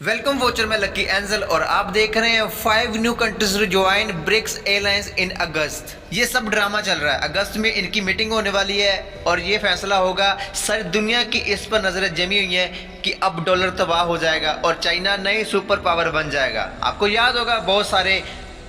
Welcome watcher में Lucky Angel और आप देख रहे हैं 5 new countries to join BRICS alliance in August. ये सब ड्रामा चल रहा है। अगस्त में इनकी मीटिंग होने वाली है और ये फैसला होगा। सारी दुनिया की इस पर नजरें जमी हुई हैं कि अब डॉलर तबाह हो जाएगा और चाइना नई सुपर पावर बन जाएगा। आपको याद होगा बहुत सारे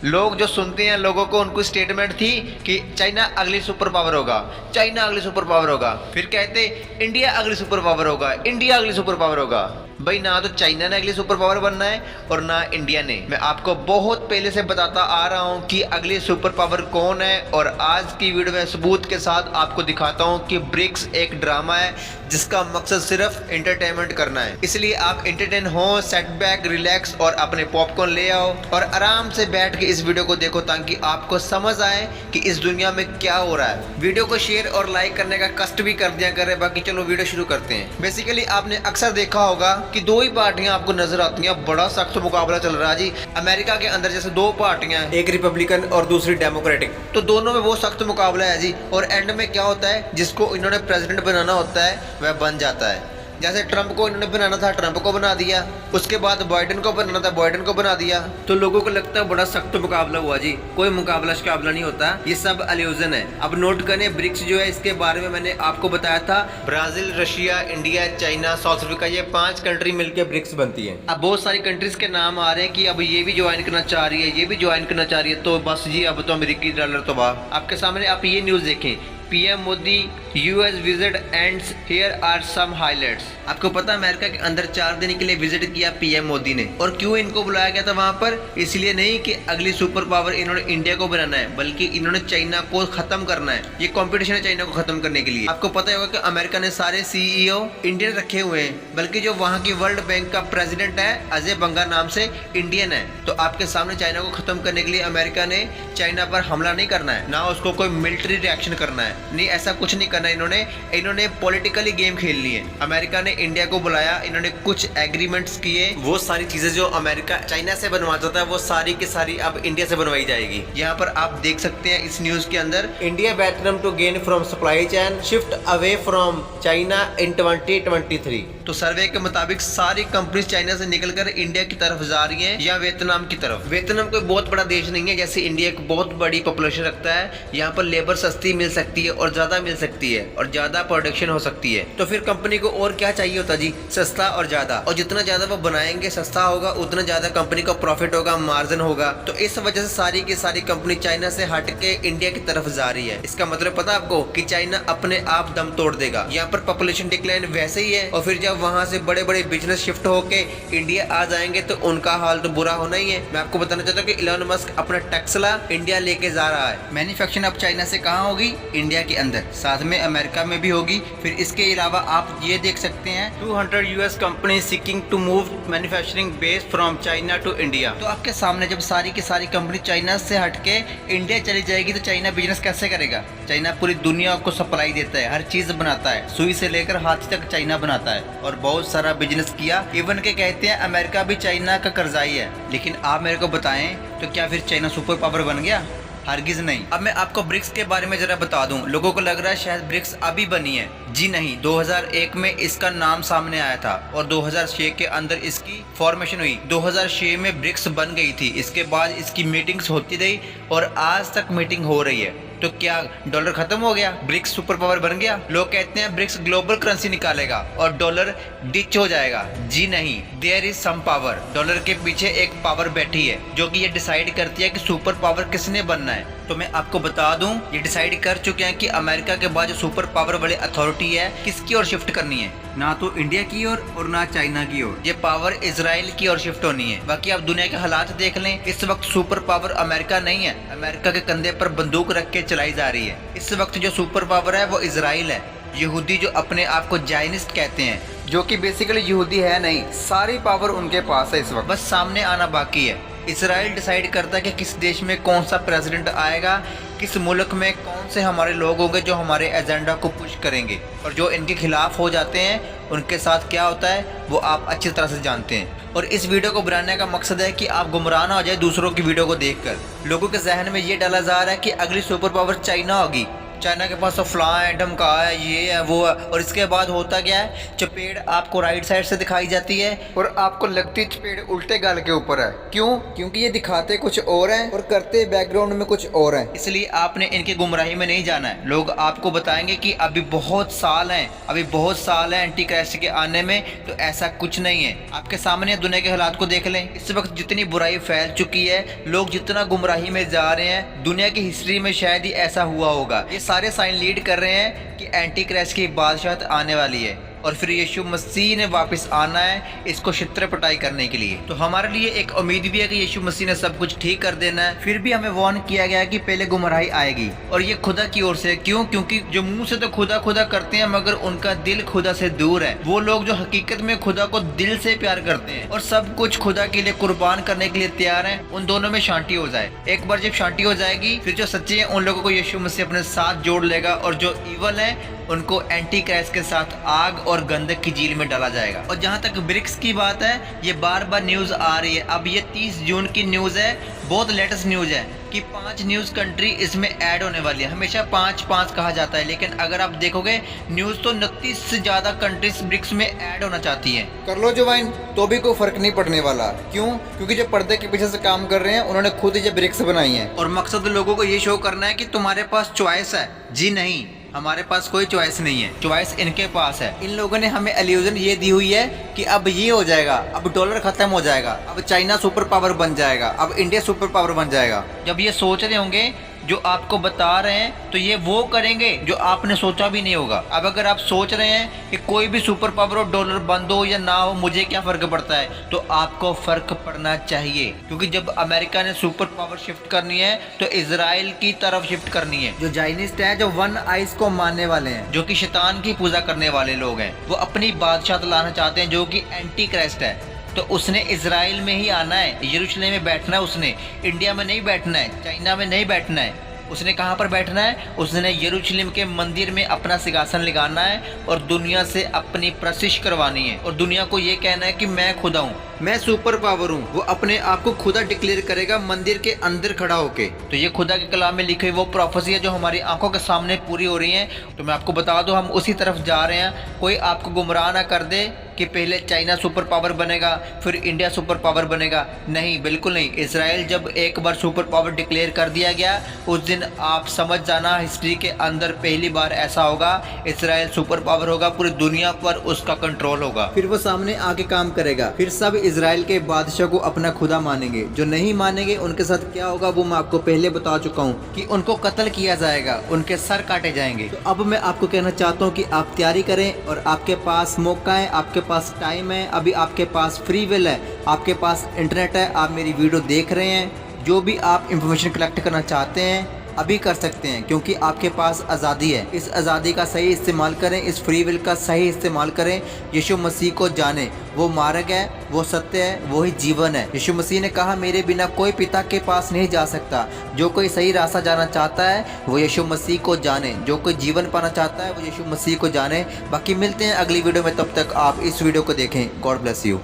लोग जो सुनते हैं लोगों को उनको स्टेटमेंट थी कि चाइना अगली सुपर पावर होगा, चाइना अगली सुपर पावर होगा। फिर कहते इंडिया अगली सुपर पावर होगा, इंडिया अगली सुपर पावर होगा। भाई ना तो चाइना ने अगली सुपर पावर बनना है और ना इंडिया ने। मैं आपको बहुत पहले से बताता आ रहा हूं कि अगली सुपर पावर कौन है और आज की वीडियो में सबूत के साथ आपको दिखाता हूं कि ब्रिक्स एक ड्रामा है जिसका मकसद सिर्फ एंटरटेनमेंट करना है। इसलिए आप एंटरटेन हो, सेट बैक, रिलैक्स और अपने पॉपकॉर्न ले आओ और आराम से बैठ के इस वीडियो को देखो ताकि आपको समझ आए कि इस दुनिया में क्या हो रहा है। वीडियो को शेयर और लाइक करने का कष्ट भी कर दिया करें। बाकी चलो वीडियो शुरू करते हैं। बेसिकली आपने अक्सर देखा होगा कि दो ही पार्टियां आपको नजर आती हैं। बड़ा सख्त मुकाबला चल रहा है जी। अमेरिका के अंदर जैसे दो पार्टियां हैं, एक रिपब्लिकन और दूसरी डेमोक्रेटिक, तो दोनों में वो सख्त मुकाबला है जी। और एंड में क्या होता है, जिसको इन्होंने प्रेसिडेंट बनाना होता है वह बन जाता है। जैसे ट्रंप को इन्होंने बनाना था, ट्रंप को बना दिया। उसके बाद बाइडेन को बनाना था, बाइडेन को बना दिया। तो लोगों को लगता है बड़ा सख्त मुकाबला हुआ जी। कोई मुकाबला मुकाबला नहीं होता, ये सब इल्यूजन है। अब नोट करें, ब्रिक्स जो है इसके बारे में मैंने आपको बताया था। Brazil, Russia, India, China, south Africa, ये 5 कंट्री मिलकर ब्रिक्स बनती है। अब बहुत सारी कंट्रीज के नाम आ रहे हैं कि अब ये भी ज्वाइन करना चाह रही है, ये भी ज्वाइन करना चाह रही है। तो बस जी अब तो अमेरिकी डॉलर तबाह। आपके सामने आप ये न्यूज देखें, PM Modi US visit ends, here are some highlights. आपको पता है अमेरिका के अंदर 4 दिन के लिए विजिट किया पीएम मोदी ने। और क्यों इनको बुलाया गया था वहां पर? इसलिए नहीं कि अगली सुपर पावर इन्होंने इंडिया को बनाना है, बल्कि इन्होंने चाइना को खत्म करना है। ये कंपटीशन है चाइना को खत्म करने के लिए। आपको पता होगा कि अमेरिका ने सारे सीईओ इंडियन रखे हुए हैं, बल्कि जो वहां की वर्ल्ड बैंक का प्रेसिडेंट है अजय बंगा नाम से, इंडियन है। तो आपके सामने चाइना को खत्म करने के लिए अमेरिका ने चाइना पर हमला नहीं करना है, ना उसको कोई मिलिट्री रिएक्शन करना है। नहीं, ऐसा कुछ नहीं करना। इन्होंने पॉलिटिकली गेम खेलनी है। अमेरिका ने इंडिया को बुलाया, इन्होंने कुछ एग्रीमेंट्स किए। वो सारी चीजें जो अमेरिका चाइना से बनवाता था वो सारी की सारी अब इंडिया से बनवाई जाएगी। यहाँ पर आप देख सकते हैं इस न्यूज के अंदर, India Vietnam to gain from supply chain, shift away from China in 2023। तो सर्वे के मुताबिक सारी कंपनी चाइना से निकलकर इंडिया की तरफ जा रही है या वियतनाम की तरफ। वियतनाम कोई बहुत बड़ा देश नहीं है, जैसे इंडिया एक बहुत बड़ी पॉपुलेशन रखता है। यहाँ पर लेबर सस्ती मिल सकती है और ज्यादा मिल सकती है और ज्यादा प्रोडक्शन हो सकती है। तो फिर कंपनी को और क्या चाहिए होता जी? सस्ता और ज्यादा। और जितना ज्यादा वो बनाएंगे, सस्ता होगा, उतना ज्यादा कंपनी को प्रॉफिट होगा, मार्जिन होगा। तो इस वजह से सारी की सारी कंपनी चाइना से हट के इंडिया की तरफ जा रही है। इसका मतलब पता आपको कि चाइना अपने आप दम तोड़ देगा। यहाँ पर पॉपुलेशन डिक्लाइन वैसे ही है और फिर जब वहाँ से बड़े बड़े बिजनेस शिफ्ट होके इंडिया आ जाएंगे तो उनका हाल तो बुरा होना ही है। मैं आपको बताना चाहता हूँ कि इलॉन मस्क अपना टेस्ला इंडिया लेके जा रहा है। मैन्युफैक्चरिंग अब चाइना से कहाँ होगी? इंडिया के अंदर, साथ में अमेरिका में भी होगी। फिर इसके अलावा आप ये देख सकते हैं 200 US company seeking to move manufacturing base from China to India. तो आपके सामने जब सारी की सारी कंपनी चाइना से हटके इंडिया चली जाएगी तो चाइना बिजनेस कैसे करेगा? चाइना पूरी दुनिया को सप्लाई देता है, हर चीज बनाता है, सुई से लेकर हाथी तक चाइना बनाता है और बहुत सारा बिजनेस किया। इवन के कहते हैं अमेरिका भी चाइना का कर्जाई है। लेकिन आप मेरे को बताएं तो क्या फिर चाइना सुपर पावर बन गया? हरगिज नहीं। अब मैं आपको ब्रिक्स के बारे में जरा बता दूं। लोगों को लग रहा है शायद ब्रिक्स अभी बनी है। जी नहीं, 2001 में इसका नाम सामने आया था और 2006 के अंदर इसकी फॉर्मेशन हुई। 2006 में ब्रिक्स बन गई थी। इसके बाद इसकी मीटिंग्स होती रही और आज तक मीटिंग हो रही है। तो क्या डॉलर खत्म हो गया? ब्रिक्स सुपर पावर बन गया? लोग कहते हैं ब्रिक्स ग्लोबल करेंसी निकालेगा और डॉलर डिच हो जाएगा। जी नहीं, there is some power. Dollar के पीछे एक पावर बैठी है जो कि ये डिसाइड करती है कि सुपर पावर किसने बनना है। तो मैं आपको बता दूं, ये डिसाइड कर चुके हैं कि अमेरिका के बाद जो सुपर पावर वाली अथॉरिटी है किसकी ओर शिफ्ट करनी है। ना तो इंडिया की ओर और ना चाइना की ओर। ये पावर इजराइल की ओर शिफ्ट होनी है। बाकी आप दुनिया के हालात देख लें, इस वक्त सुपर पावर अमेरिका नहीं है। अमेरिका के कंधे पर बंदूक रख के चलाई जा रही है। इस वक्त जो सुपर पावर है वो इजराइल है। यहूदी जो अपने आप को जायनिस्ट कहते हैं, जो कि बेसिकली यहूदी है नहीं, सारी पावर उनके पास है इस वक्त, बस सामने आना बाकी है। इसराइल डिसाइड करता है कि किस देश में कौन सा प्रेसिडेंट आएगा, किस मुल्क में कौन से हमारे लोग होंगे जो हमारे एजेंडा को पुश करेंगे। और जो इनके खिलाफ हो जाते हैं उनके साथ क्या होता है वो आप अच्छी तरह से जानते हैं। और इस वीडियो को बनाने का मकसद है कि आप गुमराह ना हो जाए दूसरों की वीडियो को देखकर। लोगों के जहन में ये डाला जा रहा है कि अगली सुपर पावर चाइना होगी। चाइना के पास तो फलां है, ढमका है, ये है, वो है। और इसके बाद होता क्या है, चपेट आपको राइट साइड से दिखाई जाती है और आपको लगती चपेट उल्टे गाल के ऊपर है। क्यों? क्योंकि ये दिखाते कुछ और हैं और करते बैकग्राउंड में कुछ और हैं। इसलिए आपने इनकी गुमराही में नहीं जाना है। लोग आपको बताएंगे कि अभी बहुत साल हैं, अभी बहुत साल हैं एंटी क्राइस्ट के आने में, तो ऐसा कुछ नहीं है। आपके सामने दुनिया के हालात को देख लें। इस वक्त जितनी बुराई फैल चुकी है, लोग जितना गुमराही में जा रहे हैं, दुनिया की हिस्ट्री में शायद ही ऐसा हुआ होगा। ये सारे साइन लीड कर रहे हैं कि एंटी क्राइस्ट की बादशाहत आने वाली है और फिर यीशु मसीह ने वापस आना है इसको छित्रपटाई करने के लिए। तो हमारे लिए एक उम्मीद भी है कि यीशु मसीह ने सब कुछ ठीक कर देना है। फिर भी हमें वार्न किया गया है कि पहले गुमराही आएगी और ये खुदा की ओर से। क्यों? क्योंकि जो मुंह से तो खुदा खुदा करते हैं मगर उनका दिल खुदा से दूर है। वो लोग जो हकीकत में खुदा को दिल से प्यार करते हैं और सब कुछ खुदा के लिए कुर्बान करने के लिए तैयार हैं, उन दोनों में शांति हो जाए। एक बार जब शांति हो जाएगी, फिर जो सच्चे हैं उन लोगों को यीशु मसीह अपने साथ जोड़ लेगा और जो इवल है उनको एंटी क्राइस्ट के साथ आग और गंधक की झील में डाला जाएगा। और जहां तक ब्रिक्स की बात है, ये बार बार न्यूज आ रही है। अब ये 30 जून की न्यूज है, बहुत लेटेस्ट न्यूज है कि 5 न्यूज कंट्री इसमें ऐड होने वाली है। हमेशा 5-5 कहा जाता है, लेकिन अगर आप देखोगे न्यूज तो 29 से ज्यादा कंट्रीज ब्रिक्स में ऐड होना चाहती है। कर लो ज्वाइन, तो भी कोई फर्क नहीं पड़ने वाला। क्यों? क्योंकि जो पर्दे के पीछे से काम कर रहे हैं उन्होंने खुद ही ये ब्रिक्स बनाई है और मकसद लोगों को ये शो करना है कि तुम्हारे पास चॉइस है। जी नहीं, हमारे पास कोई चॉइस नहीं है, चॉइस इनके पास है। इन लोगों ने हमें इल्यूजन ये दी हुई है कि अब ये हो जाएगा, अब डॉलर खत्म हो जाएगा, अब चाइना सुपर पावर बन जाएगा, अब इंडिया सुपर पावर बन जाएगा। जब ये सोच रहे होंगे जो आपको बता रहे हैं, तो ये वो करेंगे जो आपने सोचा भी नहीं होगा। अब अगर आप सोच रहे हैं कि कोई भी सुपर पावर और डॉलर बंद हो या ना हो, मुझे क्या फर्क पड़ता है, तो आपको फर्क पड़ना चाहिए। क्योंकि जब अमेरिका ने सुपर पावर शिफ्ट करनी है तो इजराइल की तरफ शिफ्ट करनी है। जो जाइनिस्ट है, जो वन आइज को मानने वाले हैं, जो कि शैतान की पूजा करने वाले लोग हैं, वो अपनी बादशाह लाना चाहते हैं जो कि एंटी क्राइस्ट है। तो उसने इजराइल में ही आना है, यरूशलेम में बैठना है, उसने इंडिया में नहीं बैठना है, चाइना में नहीं बैठना है। उसने कहाँ पर बैठना है? उसने यरूशलेम के मंदिर में अपना सिंहासन लगाना है और दुनिया से अपनी प्रशिश करवानी है और दुनिया को ये कहना है कि मैं खुदा हूँ, मैं सुपर पावर हूँ। वो अपने आप को खुदा डिक्लेयर करेगा मंदिर के अंदर खड़ा होके। तो ये खुदा के कलाम में लिखी वो प्रोफेसी है जो हमारी आंखों के सामने पूरी हो रही है। तो मैं आपको बता दूं, हम उसी तरफ जा रहे हैं। कोई आपको गुमराह ना कर दे कि पहले चाइना सुपर पावर बनेगा फिर इंडिया सुपर पावर बनेगा। नहीं, बिल्कुल नहीं। इजराइल जब एक बार सुपर पावर डिक्लेयर कर दिया गया, उस दिन आप समझ जाना हिस्ट्री के अंदर पहली बार ऐसा होगा, इजराइल सुपर पावर होगा, पूरी दुनिया पर उसका कंट्रोल होगा। फिर वो सामने आके काम करेगा। फिर सब इजराइल के बादशाह को अपना खुदा मानेंगे। जो नहीं मानेंगे उनके साथ क्या होगा वो मैं आपको पहले बता चुका हूँ कि उनको कत्ल किया जाएगा, उनके सर काटे जाएंगे। तो अब मैं आपको कहना चाहता हूँ कि आप तैयारी करें और आपके पास मौका है, आपके पास टाइम है, अभी आपके पास फ्री विल है, आपके पास इंटरनेट है, आप मेरी वीडियो देख रहे हैं। जो भी आप इंफॉर्मेशन कलेक्ट करना चाहते हैं अभी कर सकते हैं, क्योंकि आपके पास आज़ादी है। इस आज़ादी का सही इस्तेमाल करें, इस फ्री विल का सही इस्तेमाल करें। यीशु मसीह को जाने, वो मार्ग है, वो सत्य है, वो ही जीवन है। यीशु मसीह ने कहा मेरे बिना कोई पिता के पास नहीं जा सकता। जो कोई सही रास्ता जाना चाहता है वो यीशु मसीह को जाने, जो कोई जीवन पाना चाहता है वो यीशु मसीह को जाने। बाकी मिलते हैं अगली वीडियो में, तब तक आप इस वीडियो को देखें। God bless you.